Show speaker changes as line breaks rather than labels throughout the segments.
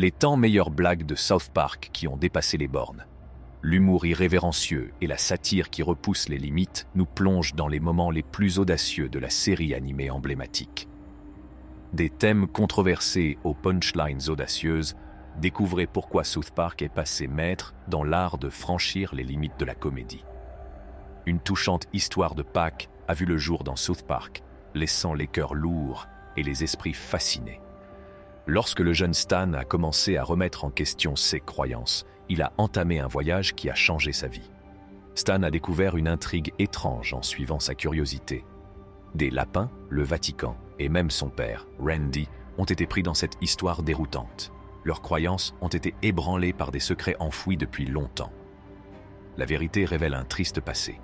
Les tant meilleures blagues de South Park qui ont dépassé les bornes. L'humour irrévérencieux et la satire qui repousse les limites nous plongent dans les moments les plus audacieux de la série animée emblématique. Des thèmes controversés aux punchlines audacieuses, découvrez pourquoi South Park est passé maître dans l'art de franchir les limites de la comédie. Une touchante histoire de Pâques a vu le jour dans South Park, laissant les cœurs lourds et les esprits fascinés. Lorsque le jeune Stan a commencé à remettre en question ses croyances, il a entamé un voyage qui a changé sa vie. Stan a découvert une intrigue étrange en suivant sa curiosité. Des lapins, le Vatican et même son père, Randy, ont été pris dans cette histoire déroutante. Leurs croyances ont été ébranlées par des secrets enfouis depuis longtemps. La vérité révèle un triste passé.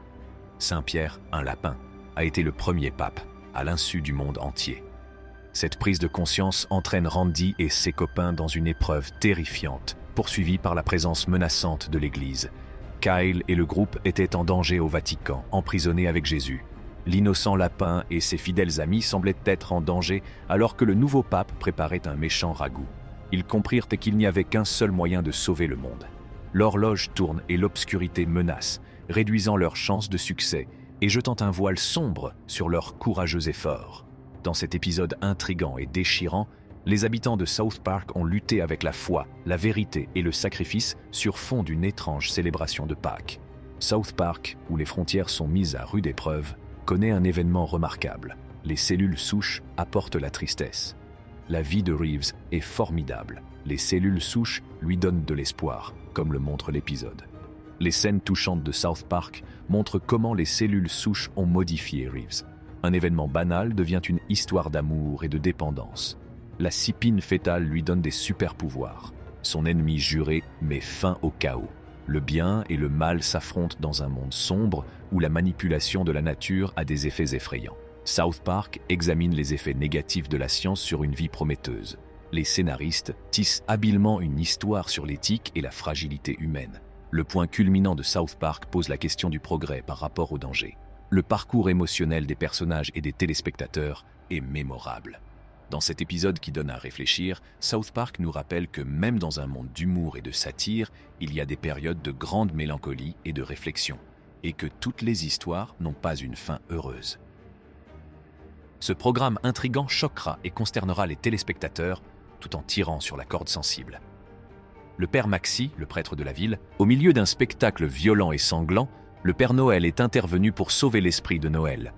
Saint-Pierre, un lapin, a été le premier pape, à l'insu du monde entier. Cette prise de conscience entraîne Randy et ses copains dans une épreuve terrifiante, poursuivie par la présence menaçante de l'Église. Kyle et le groupe étaient en danger au Vatican, emprisonnés avec Jésus. L'innocent lapin et ses fidèles amis semblaient être en danger alors que le nouveau pape préparait un méchant ragoût. Ils comprirent qu'il n'y avait qu'un seul moyen de sauver le monde. L'horloge tourne et l'obscurité menace, réduisant leurs chances de succès et jetant un voile sombre sur leurs courageux efforts. Dans cet épisode intrigant et déchirant, les habitants de South Park ont lutté avec la foi, la vérité et le sacrifice sur fond d'une étrange célébration de Pâques. South Park, où les frontières sont mises à rude épreuve, connaît un événement remarquable. Les cellules souches apportent la tristesse. La vie de Reeves est formidable. Les cellules souches lui donnent de l'espoir, comme le montre l'épisode. Les scènes touchantes de South Park montrent comment les cellules souches ont modifié Reeves. Un événement banal devient une histoire d'amour et de dépendance. La cypine fétale lui donne des super-pouvoirs. Son ennemi juré met fin au chaos. Le bien et le mal s'affrontent dans un monde sombre où la manipulation de la nature a des effets effrayants. South Park examine les effets négatifs de la science sur une vie prometteuse. Les scénaristes tissent habilement une histoire sur l'éthique et la fragilité humaine. Le point culminant de South Park pose la question du progrès par rapport au danger. Le parcours émotionnel des personnages et des téléspectateurs est mémorable. Dans cet épisode qui donne à réfléchir, South Park nous rappelle que même dans un monde d'humour et de satire, il y a des périodes de grande mélancolie et de réflexion, et que toutes les histoires n'ont pas une fin heureuse. Ce programme intrigant choquera et consternera les téléspectateurs tout en tirant sur la corde sensible. Le père Maxi, le prêtre de la ville, au milieu d'un spectacle violent et sanglant, le Père Noël est intervenu pour sauver l'esprit de Noël.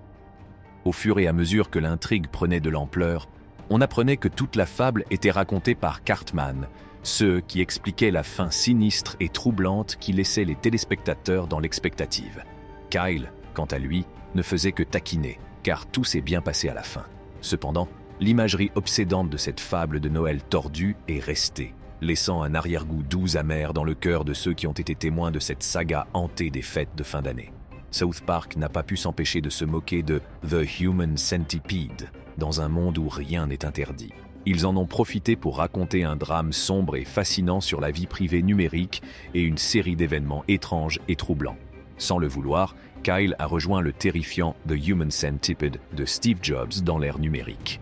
Au fur et à mesure que l'intrigue prenait de l'ampleur, on apprenait que toute la fable était racontée par Cartman, ce qui expliquait la fin sinistre et troublante qui laissait les téléspectateurs dans l'expectative. Kyle, quant à lui, ne faisait que taquiner, car tout s'est bien passé à la fin. Cependant, l'imagerie obsédante de cette fable de Noël tordue est restée, laissant un arrière-goût doux amer dans le cœur de ceux qui ont été témoins de cette saga hantée des fêtes de fin d'année. South Park n'a pas pu s'empêcher de se moquer de The Human Centipede, dans un monde où rien n'est interdit. Ils en ont profité pour raconter un drame sombre et fascinant sur la vie privée numérique et une série d'événements étranges et troublants. Sans le vouloir, Kyle a rejoint le terrifiant The Human Centipede de Steve Jobs dans l'ère numérique.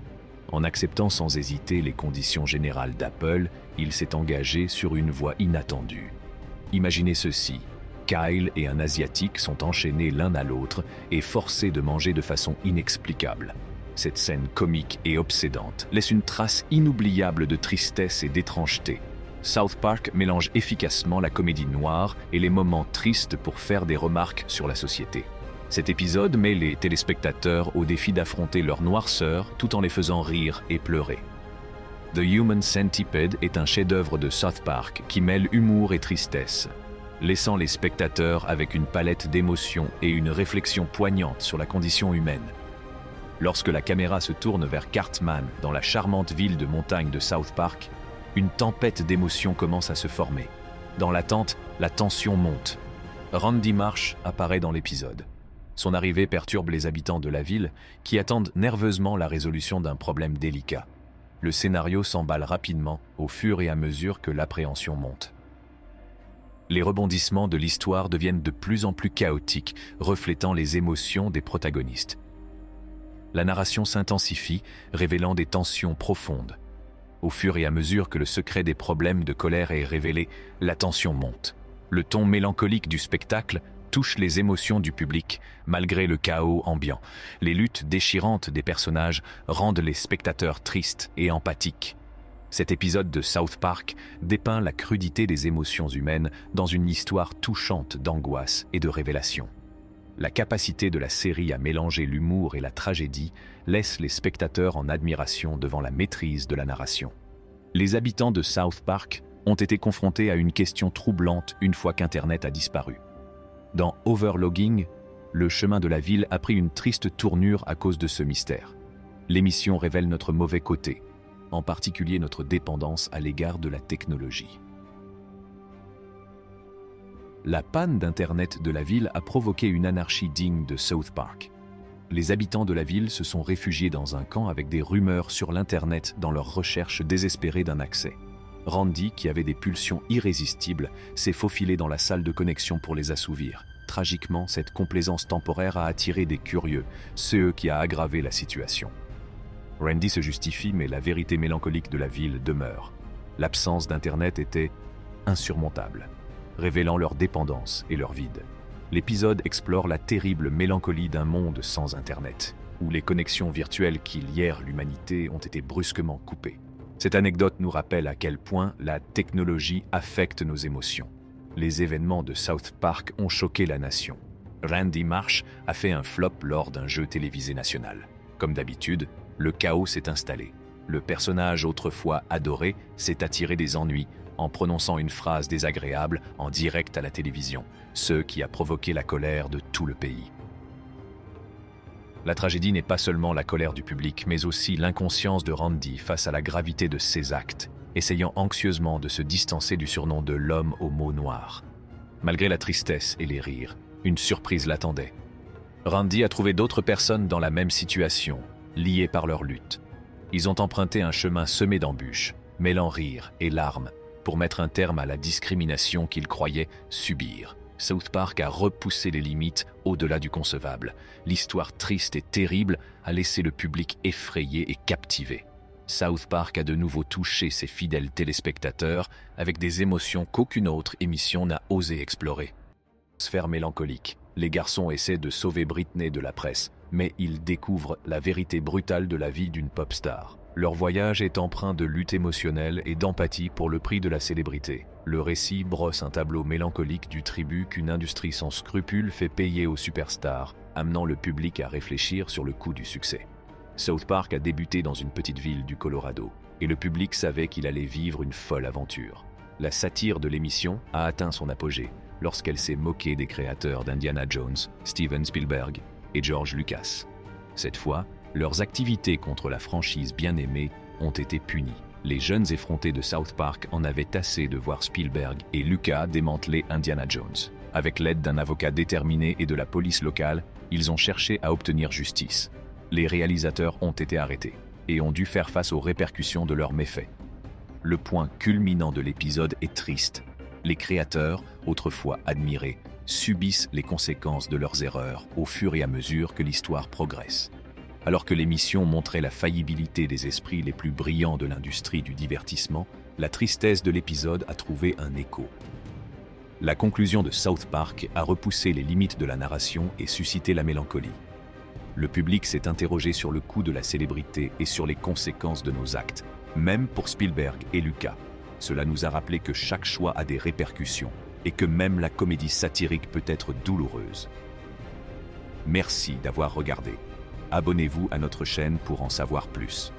En acceptant sans hésiter les conditions générales d'Apple, il s'est engagé sur une voie inattendue. Imaginez ceci, Kyle et un Asiatique sont enchaînés l'un à l'autre et forcés de manger de façon inexplicable. Cette scène comique et obsédante laisse une trace inoubliable de tristesse et d'étrangeté. South Park mélange efficacement la comédie noire et les moments tristes pour faire des remarques sur la société. Cet épisode met les téléspectateurs au défi d'affronter leur noirceur tout en les faisant rire et pleurer. The Human Centipede est un chef-d'œuvre de South Park qui mêle humour et tristesse, laissant les spectateurs avec une palette d'émotions et une réflexion poignante sur la condition humaine. Lorsque la caméra se tourne vers Cartman dans la charmante ville de montagne de South Park, une tempête d'émotions commence à se former. Dans l'attente, la tension monte. Randy Marsh apparaît dans l'épisode. Son arrivée perturbe les habitants de la ville qui attendent nerveusement la résolution d'un problème délicat. Le scénario s'emballe rapidement au fur et à mesure que l'appréhension monte. Les rebondissements de l'histoire deviennent de plus en plus chaotiques, reflétant les émotions des protagonistes. La narration s'intensifie, révélant des tensions profondes. Au fur et à mesure que le secret des problèmes de colère est révélé, la tension monte. Le ton mélancolique du spectacle touche les émotions du public, malgré le chaos ambiant. Les luttes déchirantes des personnages rendent les spectateurs tristes et empathiques. Cet épisode de South Park dépeint la crudité des émotions humaines dans une histoire touchante d'angoisse et de révélation. La capacité de la série à mélanger l'humour et la tragédie laisse les spectateurs en admiration devant la maîtrise de la narration. Les habitants de South Park ont été confrontés à une question troublante une fois qu'Internet a disparu. Dans Overlogging, le chemin de la ville a pris une triste tournure à cause de ce mystère. L'émission révèle notre mauvais côté, en particulier notre dépendance à l'égard de la technologie. La panne d'Internet de la ville a provoqué une anarchie digne de South Park. Les habitants de la ville se sont réfugiés dans un camp avec des rumeurs sur l'Internet dans leur recherche désespérée d'un accès. Randy, qui avait des pulsions irrésistibles, s'est faufilé dans la salle de connexion pour les assouvir. Tragiquement, cette complaisance temporaire a attiré des curieux, ce qui a aggravé la situation. Randy se justifie, mais la vérité mélancolique de la ville demeure. L'absence d'Internet était insurmontable, révélant leur dépendance et leur vide. L'épisode explore la terrible mélancolie d'un monde sans Internet, où les connexions virtuelles qui lièrent l'humanité ont été brusquement coupées. Cette anecdote nous rappelle à quel point la technologie affecte nos émotions. Les événements de South Park ont choqué la nation. Randy Marsh a fait un flop lors d'un jeu télévisé national. Comme d'habitude, le chaos s'est installé. Le personnage autrefois adoré s'est attiré des ennuis en prononçant une phrase désagréable en direct à la télévision, ce qui a provoqué la colère de tout le pays. La tragédie n'est pas seulement la colère du public, mais aussi l'inconscience de Randy face à la gravité de ses actes, essayant anxieusement de se distancer du surnom de l'homme aux mots noirs. Malgré la tristesse et les rires, une surprise l'attendait. Randy a trouvé d'autres personnes dans la même situation, liées par leur lutte. Ils ont emprunté un chemin semé d'embûches, mêlant rire et larmes, pour mettre un terme à la discrimination qu'ils croyaient subir. South Park a repoussé les limites au-delà du concevable. L'histoire triste et terrible a laissé le public effrayé et captivé. South Park a de nouveau touché ses fidèles téléspectateurs avec des émotions qu'aucune autre émission n'a osé explorer. Sphère mélancolique. Les garçons essaient de sauver Britney de la presse, mais ils découvrent la vérité brutale de la vie d'une pop star. Leur voyage est empreint de lutte émotionnelle et d'empathie pour le prix de la célébrité. Le récit brosse un tableau mélancolique du tribut qu'une industrie sans scrupules fait payer aux superstars, amenant le public à réfléchir sur le coût du succès. South Park a débuté dans une petite ville du Colorado, et le public savait qu'il allait vivre une folle aventure. La satire de l'émission a atteint son apogée lorsqu'elle s'est moquée des créateurs d'Indiana Jones, Steven Spielberg et George Lucas. Cette fois, leurs activités contre la franchise bien-aimée ont été punies. Les jeunes effrontés de South Park en avaient assez de voir Spielberg et Lucas démanteler Indiana Jones. Avec l'aide d'un avocat déterminé et de la police locale, ils ont cherché à obtenir justice. Les réalisateurs ont été arrêtés et ont dû faire face aux répercussions de leurs méfaits. Le point culminant de l'épisode est triste. Les créateurs, autrefois admirés, subissent les conséquences de leurs erreurs au fur et à mesure que l'histoire progresse. Alors que l'émission montrait la faillibilité des esprits les plus brillants de l'industrie du divertissement, la tristesse de l'épisode a trouvé un écho. La conclusion de South Park a repoussé les limites de la narration et suscité la mélancolie. Le public s'est interrogé sur le coût de la célébrité et sur les conséquences de nos actes, même pour Spielberg et Lucas. Cela nous a rappelé que chaque choix a des répercussions et que même la comédie satirique peut être douloureuse. Merci d'avoir regardé. Abonnez-vous à notre chaîne pour en savoir plus.